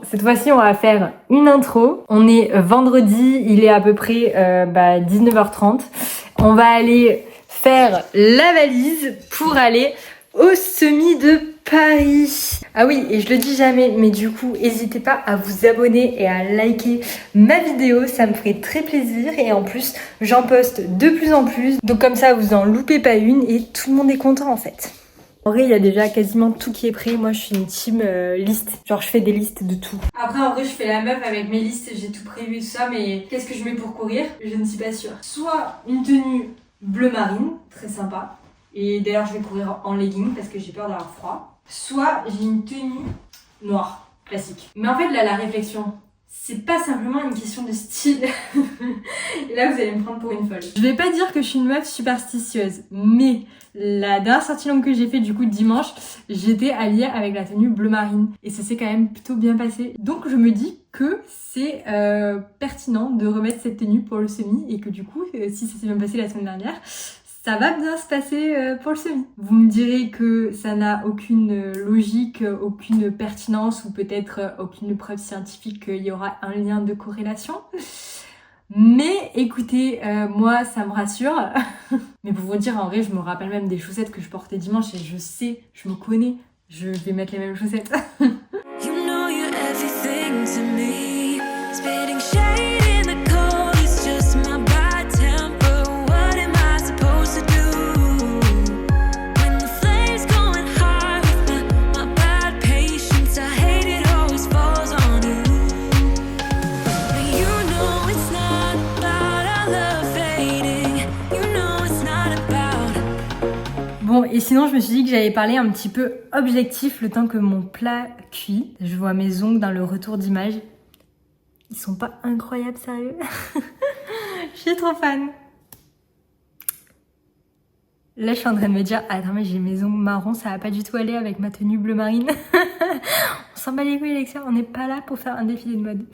cette fois-ci on va faire une intro. On est vendredi, il est à peu près 19h30. On va aller faire la valise pour aller au Semi de Paris. Ah oui, et je le dis jamais, mais du coup, n'hésitez pas à vous abonner et à liker ma vidéo, ça me ferait très plaisir. Et en plus, j'en poste de plus en plus, donc comme ça, vous en loupez pas une et tout le monde est content en fait. En vrai, il y a déjà quasiment tout qui est prêt. Moi, je suis une team liste. Genre, je fais des listes de tout. Après, en vrai, je fais la meuf avec mes listes. J'ai tout prévu, tout ça. Mais qu'est-ce que je mets pour courir? Je ne suis pas sûre. Soit une tenue bleu marine, très sympa. Et d'ailleurs, je vais courir en legging parce que j'ai peur d'avoir froid. Soit j'ai une tenue noire, classique. Mais en fait, là, la réflexion, c'est pas simplement une question de style. Et là, vous allez me prendre pour une folle. Je vais pas dire que je suis une meuf superstitieuse, mais la dernière sortie longue que j'ai fait du coup dimanche, j'étais habillée avec la tenue bleu marine. Et ça s'est quand même plutôt bien passé. Donc je me dis que c'est pertinent de remettre cette tenue pour le semi. Et que du coup, si ça s'est bien passé la semaine dernière, ça va bien se passer pour le semi. Vous me direz que ça n'a aucune logique, aucune pertinence ou peut-être aucune preuve scientifique qu'il y aura un lien de corrélation. Mais écoutez, moi ça me rassure. Mais pour vous dire, en vrai, je me rappelle même des chaussettes que je portais dimanche et je sais, je me connais, je vais mettre les mêmes chaussettes. You know you're everything to me. Spitting shade in the cold, it's just my bad temper. What am I supposed to do? When the flame's going high with my bad patience, I hate it always falls on you. But you know it's not about our love fading. You know it's not about. Bon, et sinon je me suis dit que j'allais parler un petit peu objectif le temps que mon plat cuit. Je vois mes ongles dans le retour d'image. Ils sont pas incroyables, sérieux. Je suis trop fan. Là, je suis en train de me dire, attends, mais j'ai mes ongles marrons, ça va pas du tout aller avec ma tenue bleu marine. On s'en bat les couilles, Alexia, on n'est pas là pour faire un défilé de mode.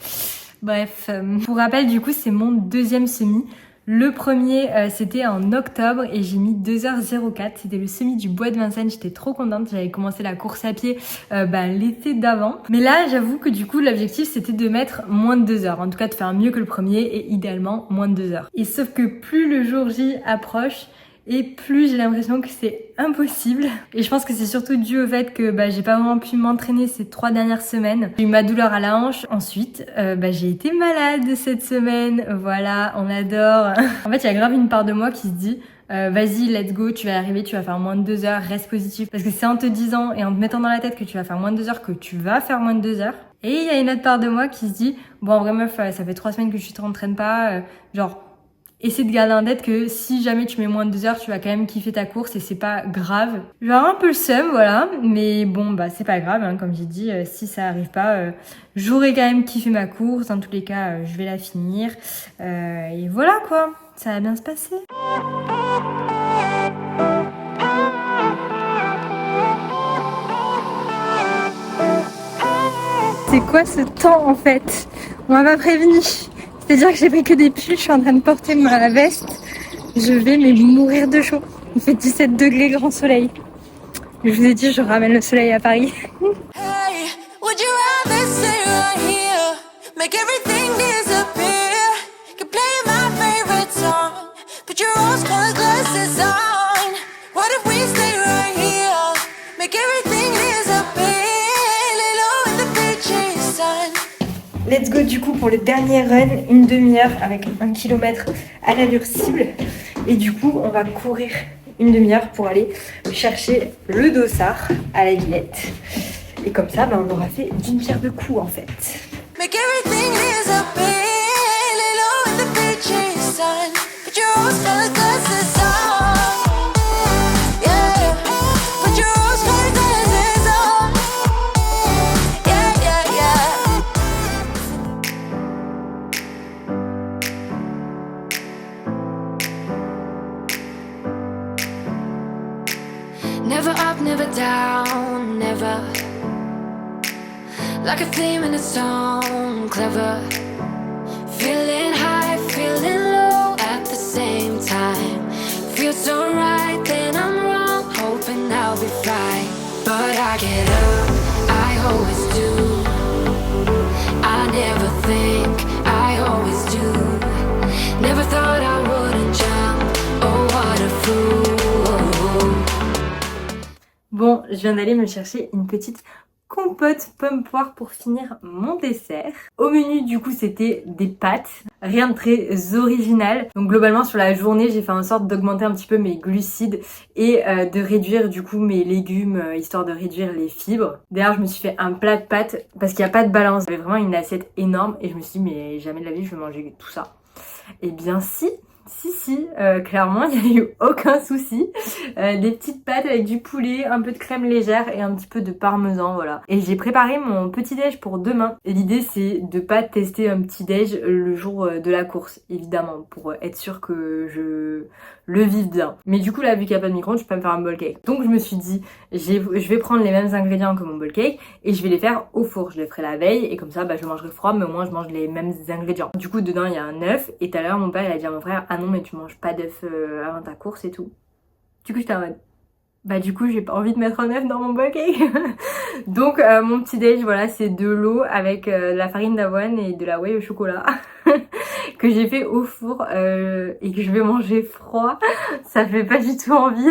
Bref, pour rappel, du coup, c'est mon deuxième semi. Le premier, c'était en octobre et j'ai mis 2h04. C'était le semi du Bois de Vincennes. J'étais trop contente. J'avais commencé la course à pied l'été d'avant. Mais là, j'avoue que du coup, l'objectif, c'était de mettre moins de 2 heures. En tout cas, de faire mieux que le premier et idéalement moins de 2 heures. Et sauf que plus le jour J approche, et plus j'ai l'impression que c'est impossible. Et je pense que c'est surtout dû au fait que j'ai pas vraiment pu m'entraîner ces 3 dernières semaines. J'ai eu ma douleur à la hanche. Ensuite, j'ai été malade cette semaine. Voilà, on adore. En fait, il y a grave une part de moi qui se dit vas-y, let's go, tu vas y arriver, tu vas faire moins de 2 heures, reste positif. Parce que c'est en te disant et en te mettant dans la tête que tu vas faire moins de 2 heures que tu vas faire moins de 2 heures. Et il y a une autre part de moi qui se dit bon, en vrai meuf, ça fait 3 semaines que tu t'entraînes pas, essaie de garder en tête que si jamais tu mets moins de 2 heures, tu vas quand même kiffer ta course et c'est pas grave. Genre un peu le seum, voilà. Mais bon, c'est pas grave, hein, comme j'ai dit, si ça arrive pas, j'aurais quand même kiffé ma course. Dans tous les cas, je vais la finir. Et voilà quoi, ça va bien se passer. C'est quoi ce temps en fait? On m'a pas prévenu. C'est-à-dire que j'ai pris que des pulls, je suis en train de porter ma veste. Je vais mourir de chaud. Il fait 17 degrés grand soleil. Je vous ai dit, je ramène le soleil à Paris. Hey, would you rather stay right here? Make everything disappear. Could play my favorite song. Put your rose-colored glasses on. What if we stay right here? Make everything disappear. Lay low in the beaches, sun. Let's go du coup pour le dernier run, une demi-heure avec 1 km à l'allure cible. Et du coup, on va courir une demi-heure pour aller chercher le dossard à la Villette. Et comme ça, on aura fait d'une pierre deux coups en fait. Make everything disappear, lay low in the beaches, sun. Put your rose-colored glasses on. Yeah, put your rose-colored glasses on. Yeah, yeah, yeah. Never up, never down, never. Like a theme in a song, clever. Feeling high, feeling low at the same time. Feels so right, then I'm wrong, hoping I'll be fine. But I get up, I always do. never think, I always do. Never thought I wouldn't jump, oh what a fool. Bon, je viens d'aller me chercher une petite compote pomme poire pour finir mon dessert. Au menu du coup c'était des pâtes, rien de très original. Donc globalement sur la journée j'ai fait en sorte d'augmenter un petit peu mes glucides et de réduire du coup mes légumes histoire de réduire les fibres. D'ailleurs je me suis fait un plat de pâtes parce qu'il n'y a pas de balance. J'avais vraiment une assiette énorme et je me suis dit mais jamais de la vie je vais manger tout ça. Et bien si, clairement il n'y a eu aucun souci. Des petites pâtes avec du poulet, un peu de crème légère et un petit peu de parmesan, voilà. Et j'ai préparé mon petit déj pour demain. Et l'idée c'est de pas tester un petit déj le jour de la course, évidemment, pour être sûr que je le vive bien. Mais du coup là, vu qu'il n'y a pas de micro-ondes, je peux pas me faire un bowl cake. Donc je me suis dit, je vais prendre les mêmes ingrédients que mon bowl cake et je vais les faire au four. Je les ferai la veille et comme ça, je mangerai froid, mais au moins je mange les mêmes ingrédients. Du coup, dedans il y a un œuf et tout à l'heure mon père il a dit à mon frère, ah non mais tu manges pas d'œuf avant ta course et tout. Du coup j'étais en mode, du coup j'ai pas envie de mettre un œuf dans mon bowl cake. Donc mon petit déj voilà c'est de l'eau avec de la farine d'avoine et de la whey au chocolat que j'ai fait au four et que je vais manger froid. Ça fait pas du tout envie.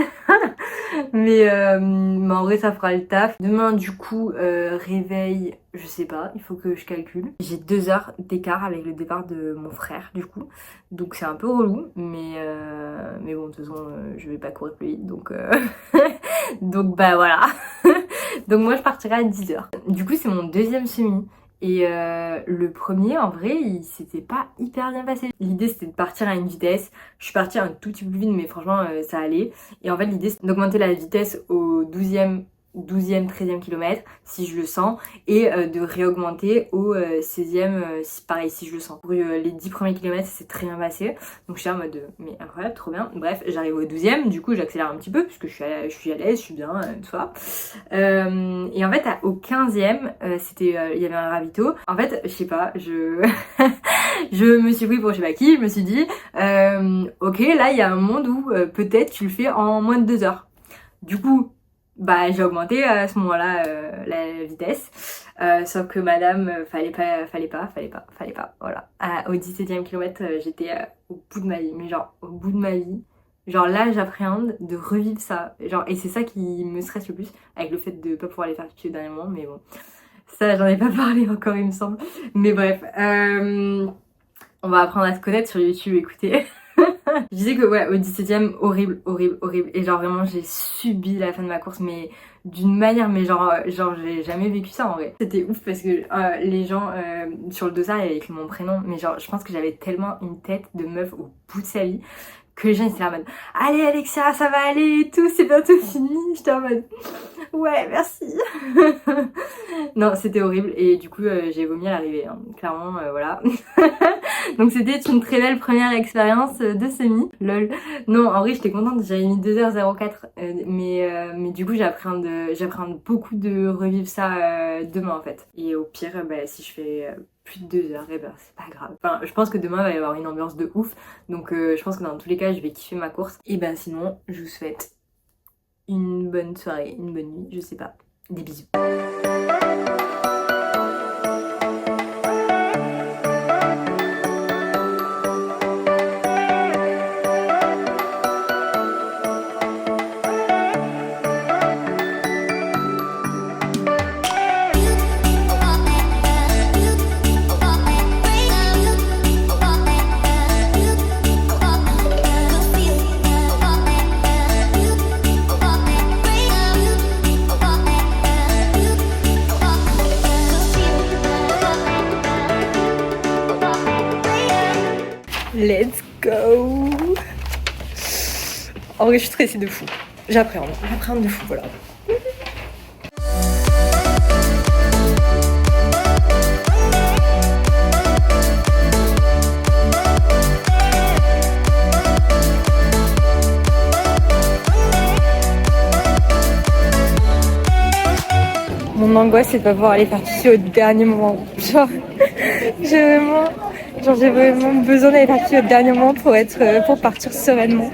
mais en vrai ça fera le taf. Demain du coup réveil, je sais pas, il faut que je calcule. J'ai 2 heures d'écart avec le départ de mon frère du coup. Donc c'est un peu relou mais bon de toute façon je vais pas courir plus vite donc donc voilà. Donc moi je partirai à 10h. Du coup c'est mon deuxième semi. Et le premier, en vrai, il s'était pas hyper bien passé. L'idée, c'était de partir à une vitesse. Je suis partie un tout petit peu plus vite, mais franchement, ça allait. Et en fait, l'idée, c'est d'augmenter la vitesse au 12e, 13e kilomètre, si je le sens, et de réaugmenter au 16e, pareil, si je le sens. Pour les 10 premiers kilomètres, ça s'est très bien passé. Donc, je suis en mode, mais incroyable, trop bien. Bref, j'arrive au 12e, du coup, j'accélère un petit peu, puisque je suis à l'aise, je suis bien, tout ça. Et en fait, au 15e, il y avait un ravito. En fait, je sais pas, je me suis pris pour je sais pas qui, je me suis dit, ok, là, il y a un monde où peut-être tu le fais en moins de 2 heures. Du coup, j'ai augmenté à ce moment-là la vitesse. Sauf que madame, fallait pas, voilà. Au 17e kilomètre, j'étais au bout de ma vie, mais genre au bout de ma vie. Genre là, j'appréhende de revivre ça. Genre, et c'est ça qui me stresse le plus, avec le fait de pas pouvoir les faire pipi au dernier moment, mais bon. Ça, j'en ai pas parlé encore, il me semble. Mais bref, on va apprendre à se connaître sur YouTube, écoutez. Je disais que ouais, au 17e, horrible. Et genre vraiment, j'ai subi la fin de ma course, mais d'une manière, mais genre j'ai jamais vécu ça en vrai. C'était ouf parce que les gens sur le dossard, il y avait écrit mon prénom, mais genre je pense que j'avais tellement une tête de meuf au bout de sa vie que les gens étaient là en mode allez Alexia, ça va aller et tout, c'est bientôt fini. J'étais en mode ouais, merci. Non, c'était horrible et du coup j'ai vomi à l'arrivée, hein. Clairement, voilà. Donc c'était une très belle première expérience de semi. Lol. Non, en vrai j'étais contente, j'avais mis 2h04 mais du coup j'appréhende beaucoup de revivre ça demain en fait. Et au pire, si je fais plus de 2 heures, c'est pas grave. Enfin, je pense que demain il va y avoir une ambiance de ouf. Donc je pense que dans tous les cas je vais kiffer ma course. Et sinon, je vous souhaite une bonne soirée, une bonne nuit, je sais pas. Des bisous. Let's go. En vrai je suis stressée de fou. J'appréhende de fou, voilà. Mon angoisse c'est de pas pouvoir aller faire pisser au dernier moment. Genre j'ai vraiment besoin d'aller faire pipi au dernier moment pour partir sereinement.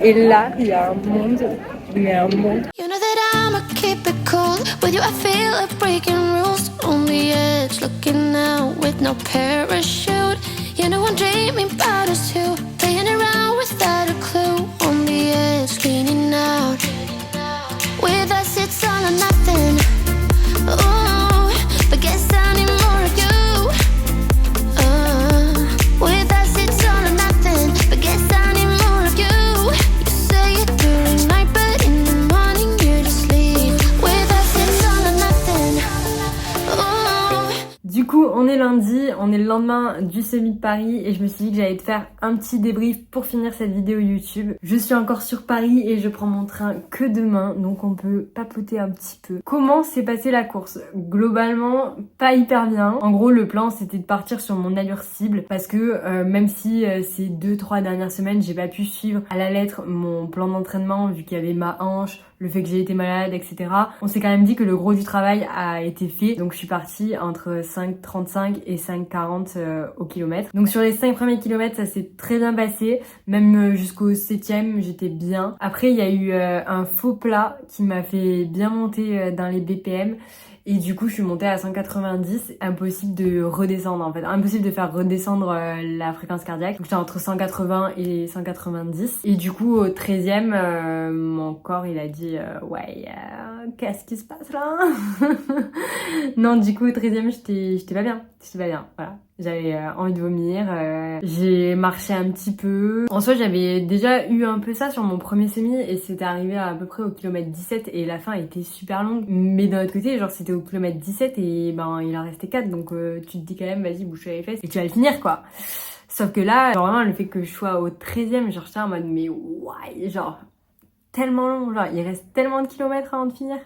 Et là, il y a un monde, mais un monde. You know that I'ma keep it cool. With you, I feel like breaking rules. On the edge, looking out with no parachute. You know I'm dreaming about us two, playing around without a clue. On the edge, cleaning out. With us, it's all or nothing. Ooh, but guess I need more of you. With us, it's all or nothing. But guess I need more of you. You say it during night, but in the morning you just leave. With us, it's all or nothing. Ooh. Du coup, on est lundi, on est le lendemain du Summit de Paris et je me suis dit que j'allais te faire un petit débrief pour finir cette vidéo YouTube. Je suis encore sur Paris et je prends mon train que demain, donc on peut papoter un petit peu. Comment s'est passée la course? Globalement, pas hyper bien. En gros, le plan c'était de partir sur mon allure cible parce que même si ces 2-3 dernières semaines, j'ai pas pu suivre à la lettre mon plan d'entraînement vu qu'il y avait ma hanche, le fait que j'ai été malade, etc. On s'est quand même dit que le gros du travail a été fait. Donc je suis partie entre 5,35 et 5,40 au kilomètre. Donc sur les 5 premiers kilomètres, ça s'est très bien passé. Même jusqu'au 7e, j'étais bien. Après, il y a eu un faux plat qui m'a fait bien monter dans les BPM. Et du coup, je suis montée à 190. Impossible de redescendre en fait. Impossible de faire redescendre la fréquence cardiaque. Donc j'étais entre 180 et 190. Et du coup, au 13e, mon corps il a dit ouais, qu'est-ce qui se passe là? Non, du coup, au 13e, j'étais pas bien. J'étais pas bien, voilà. J'avais envie de vomir. J'ai marché un petit peu. En soi, j'avais déjà eu un peu ça sur mon premier semi et c'était arrivé à peu près au kilomètre 17 et la fin était super longue. Mais d'un autre côté, genre c'était au kilomètre 17 et ben il en restait 4 donc tu te dis quand même vas-y bouge les fesses et tu vas le finir quoi. Sauf que là, genre vraiment le fait que je sois au 13e, genre j'étais en mode mais ouais, genre tellement long, genre il reste tellement de kilomètres avant de finir.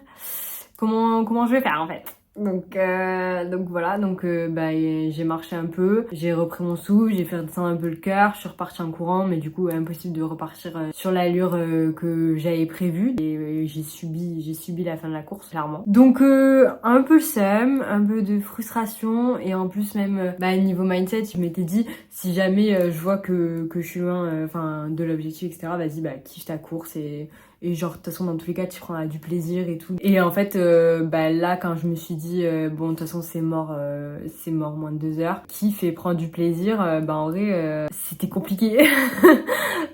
Comment je vais faire en fait? Donc voilà, bah, j'ai marché un peu, j'ai repris mon souffle, j'ai fait redescendre un peu le cœur, je suis repartie en courant, mais du coup impossible de repartir sur l'allure que j'avais prévue et j'ai subi la fin de la course clairement. Donc un peu le seum, un peu de frustration et en plus même bah niveau mindset, je m'étais dit si jamais je vois que je suis loin enfin de l'objectif etc. Vas-y bah kiffe ta course et genre de toute façon dans tous les cas tu prendras du plaisir et tout. Et en fait bah là quand je me suis dit bon de toute façon c'est mort moins de 2 heures, kiffe et prends du plaisir, bah en vrai c'était compliqué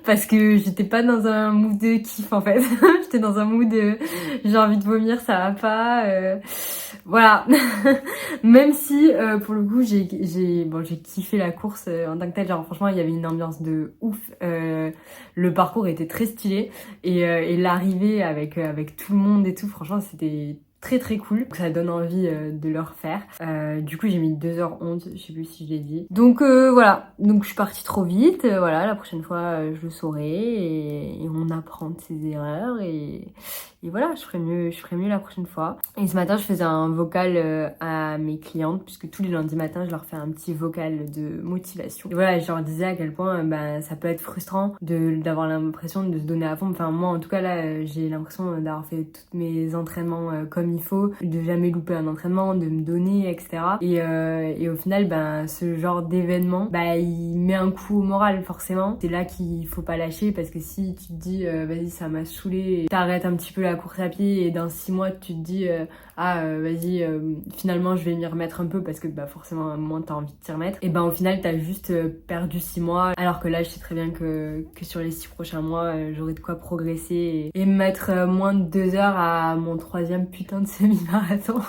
parce que j'étais pas dans un mood de kiff en fait. J'étais dans un mood de j'ai envie de vomir, ça va pas voilà. Même si pour le coup j'ai kiffé la course en tant que telle, genre franchement il y avait une ambiance de ouf, le parcours était très stylé et l'arrivée avec tout le monde et tout, franchement c'était très très cool, donc ça donne envie de le refaire. Du coup j'ai mis 2h11, je sais plus si je l'ai dit. Donc voilà, donc je suis partie trop vite, voilà, la prochaine fois je le saurai et on apprend de ses erreurs et voilà, je ferai mieux la prochaine fois. Et ce matin je faisais un vocal à mes clientes puisque tous les lundis matins je leur fais un petit vocal de motivation. Et voilà, je leur disais à quel point bah, ça peut être frustrant d'avoir l'impression de se donner à fond. Enfin moi en tout cas là j'ai l'impression d'avoir fait tous mes entraînements comme il faut, de jamais louper un entraînement, de me donner, etc. Et au final, ben, ce genre d'événement, bah, il met un coup au moral, forcément. C'est là qu'il faut pas lâcher, parce que si tu te dis, vas-y, ça m'a saoulé, t'arrêtes un petit peu la course à pied, et dans 6 mois, tu te dis, vas-y, finalement, je vais m'y remettre un peu, parce que, bah, forcément, à un moment, t'as envie de t'y remettre. Et ben, au final, t'as juste perdu 6 mois, alors que là, je sais très bien que sur les 6 prochains mois, j'aurai de quoi progresser et mettre moins de 2 heures à mon 3e putain de semi-marathon.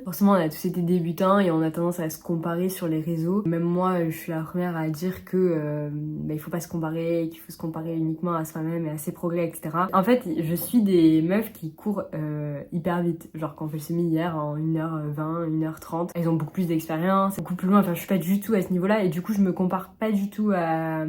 Forcément, on a tous été débutants et on a tendance à se comparer sur les réseaux. Même moi, je suis la première à dire que il faut pas se comparer, qu'il faut se comparer uniquement à soi-même et à ses progrès, etc. En fait, je suis des meufs qui courent hyper vite. Genre quand on fait le semi hier en 1h20, 1h30, elles ont beaucoup plus d'expérience, beaucoup plus loin. Enfin, je suis pas du tout à ce niveau-là et du coup, je me compare pas du tout à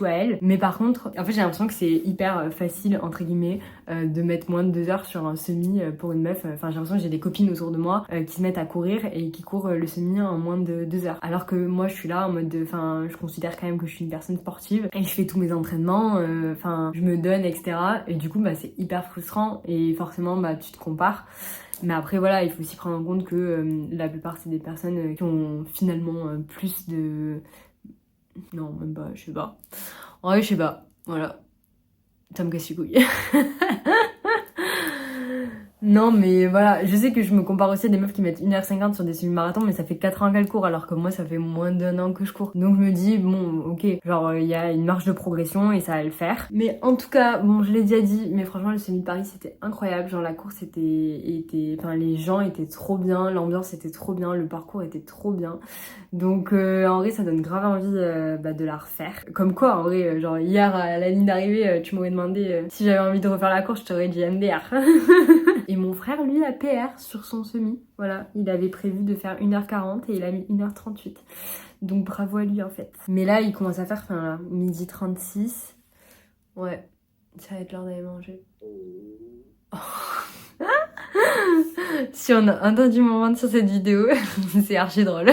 elles. Mais par contre, en fait, j'ai l'impression que c'est hyper facile entre guillemets de mettre moins de 2 heures sur un semi pour une meuf. Enfin, j'ai l'impression que j'ai des copines autour de moi qui se mettent à courir et qui courent le semi en moins de 2 heures. Alors que moi je suis là en mode enfin je considère quand même que je suis une personne sportive et je fais tous mes entraînements, enfin je me donne, etc. Et du coup bah c'est hyper frustrant et forcément bah tu te compares. Mais après voilà, il faut aussi prendre en compte que la plupart c'est des personnes qui ont finalement plus de... Non même pas, je sais pas. En vrai je sais pas, voilà. Ça me casse les couilles. Non mais voilà, je sais que je me compare aussi à des meufs qui mettent 1h50 sur des semi-marathons, mais ça fait 4 ans qu'elles courent alors que moi ça fait moins d'1 an que je cours. Donc je me dis bon ok, genre il y a une marge de progression et ça va le faire. Mais en tout cas, bon je l'ai déjà dit, mais franchement le semi de Paris c'était incroyable, genre la course enfin les gens étaient trop bien, l'ambiance était trop bien, le parcours était trop bien. Donc en vrai ça donne grave envie de la refaire. Comme quoi en vrai, genre hier à la ligne d'arrivée tu m'aurais demandé si j'avais envie de refaire la course, je t'aurais dit MDR. Et mon frère, lui, a PR sur son semi. Voilà, il avait prévu de faire 1h40 et il a mis 1h38. Donc bravo à lui en fait. Mais là, il commence à faire fin là, 12h36. Ouais, ça va être l'heure d'aller manger. Si on a entendu mon ventre sur cette vidéo, c'est archi drôle.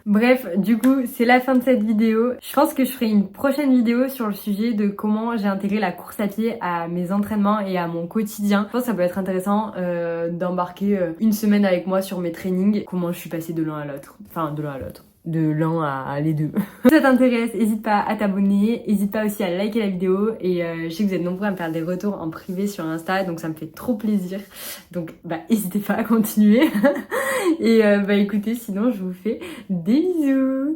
Bref, du coup, c'est la fin de cette vidéo. Je pense que je ferai une prochaine vidéo sur le sujet de comment j'ai intégré la course à pied à mes entraînements et à mon quotidien. Je pense que ça peut être intéressant d'embarquer une semaine avec moi sur mes trainings, comment je suis passée de l'un à l'autre. Enfin, de l'un à l'autre. De l'un à les deux. Si ça t'intéresse, n'hésite pas à t'abonner, n'hésite pas aussi à liker la vidéo et je sais que vous êtes nombreux à me faire des retours en privé sur Insta, donc ça me fait trop plaisir. Donc n'hésitez pas à continuer. Et écoutez, sinon je vous fais des bisous.